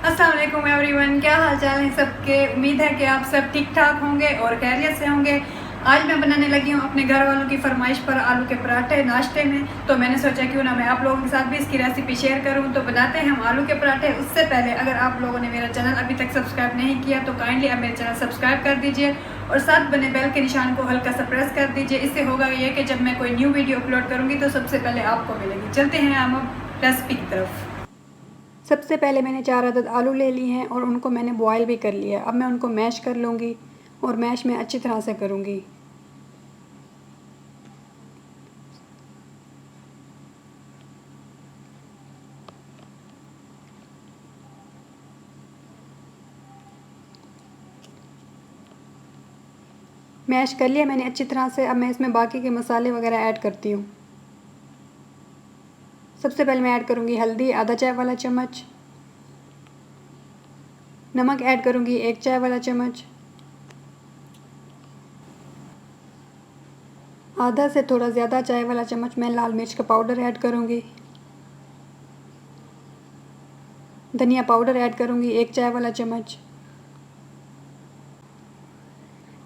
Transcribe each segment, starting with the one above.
अस्सलाम वालेकुम एवरीवन, क्या हाल चाल है सबके। उम्मीद है कि आप सब ठीक ठाक होंगे और खैरियत से होंगे। आज मैं बनाने लगी हूँ अपने घर वालों की फरमाइश पर आलू के पराठे नाश्ते में। तो मैंने सोचा क्यों ना मैं आप लोगों के साथ भी इसकी रेसिपी शेयर करूँ। तो बनाते हैं हम आलू के पराठे। उससे पहले अगर आप लोगों ने मेरा चैनल अभी तक सब्सक्राइब नहीं किया तो काइंडली अब मेरे चैनल सब्सक्राइब कर दीजिए और साथ बने बेल के निशान को हल्का सा प्रेस कर दीजिए। इससे होगा ये कि जब मैं कोई न्यू वीडियो अपलोड करूँगी तो सबसे पहले आपको मिलेगी। चलते हैं हम अब रेसिपी की तरफ। सबसे पहले मैंने 4 अदद आलू ले लिए हैं और उनको मैंने बॉयल भी कर लिया। अब मैं उनको मैश कर लूँगी और मैश में अच्छी तरह से करूँगी। मैश कर लिया मैंने अच्छी तरह से। अब मैं इसमें बाकी के मसाले वगैरह ऐड करती हूँ। सबसे पहले मैं ऐड करूँगी हल्दी आधा चाय वाला चम्मच, नमक ऐड करूँगी 1 चाय वाला चम्मच, आधा से थोड़ा ज़्यादा चाय वाला चम्मच मैं लाल मिर्च का पाउडर ऐड करूँगी, धनिया पाउडर ऐड करूँगी 1 चाय वाला चम्मच,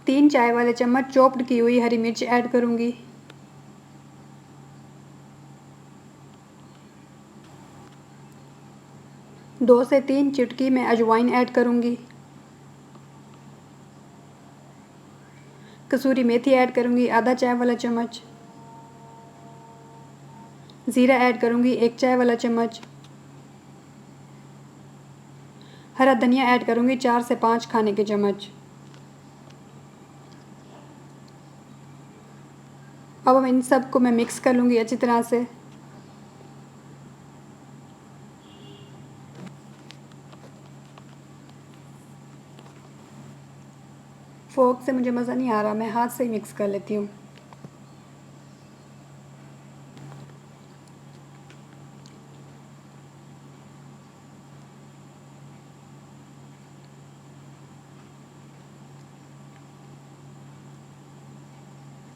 3 चाय वाले चम्मच चॉप्ड की हुई हरी मिर्च ऐड करूँगी, दो से 3 चुटकी मैं अजवाइन ऐड करूँगी, कसूरी मेथी ऐड करूँगी आधा चाय वाला चम्मच, ज़ीरा ऐड करूँगी 1 चाय वाला चम्मच, हरा धनिया ऐड करूँगी 4 से 5 खाने के चम्मच। अब इन सब को मैं मिक्स कर लूँगी अच्छी तरह से। फोर्क से मुझे मज़ा नहीं आ रहा, मैं हाथ से ही मिक्स कर लेती हूँ।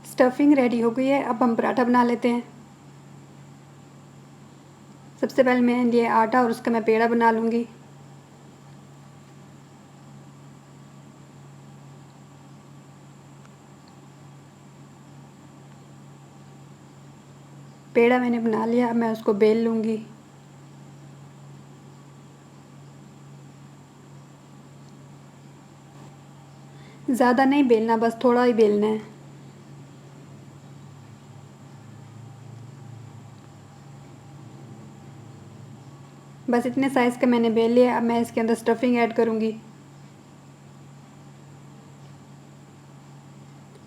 स्टफिंग रेडी हो गई है। अब हम पराठा बना लेते हैं। सबसे पहले मैं लिए आटा और उसका मैं पेड़ा बना लूँगी। पेड़ा मैंने बना लिया। अब मैं उसको बेल लूँगी। ज़्यादा नहीं बेलना, बस थोड़ा ही बेलना है। बस इतने साइज़ का मैंने बेल लिया। अब मैं इसके अंदर स्टफिंग ऐड करूँगी।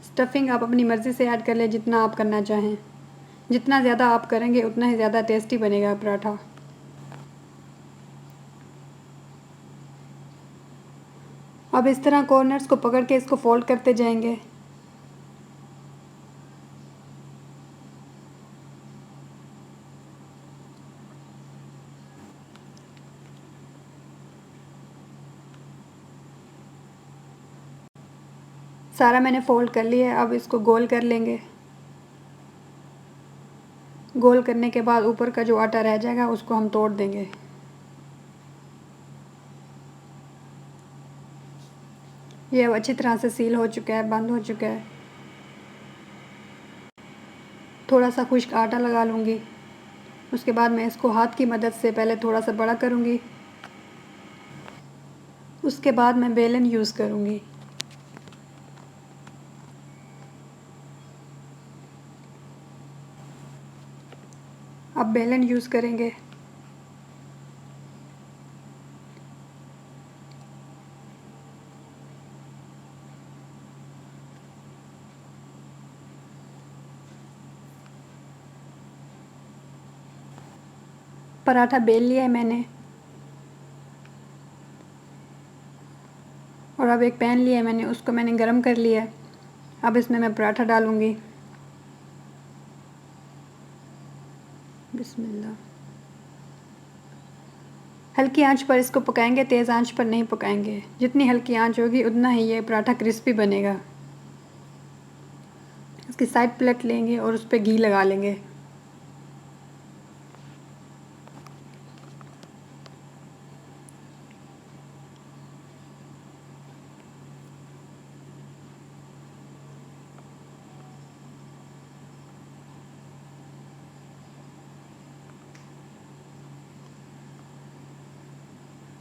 स्टफिंग आप अपनी मर्ज़ी से ऐड कर लें, जितना आप करना चाहें। जितना ज़्यादा आप करेंगे उतना ही ज़्यादा टेस्टी बनेगा पराठा। अब इस तरह कॉर्नर्स को पकड़ के इसको फोल्ड करते जाएंगे। सारा मैंने फोल्ड कर लिया है। अब इसको गोल कर लेंगे। गोल करने के बाद ऊपर का जो आटा रह जाएगा उसको हम तोड़ देंगे। ये अब अच्छी तरह से सील हो चुका है, बंद हो चुका है। थोड़ा सा खुश्क आटा लगा लूँगी। उसके बाद मैं इसको हाथ की मदद से पहले थोड़ा सा बड़ा करूँगी। उसके बाद मैं बेलन यूज़ करूँगी। अब बेलन यूज़ करेंगे। पराठा बेल लिया है मैंने और अब एक पैन लिया है मैंने, उसको मैंने गरम कर लिया है। अब इसमें मैं पराठा डालूँगी। बिस्मिल्लाह। हल्की आंच पर इसको पकाएंगे, तेज़ आंच पर नहीं पकाएंगे। जितनी हल्की आंच होगी उतना ही ये पराठा क्रिस्पी बनेगा। इसकी साइड पलट लेंगे और उस पर घी लगा लेंगे।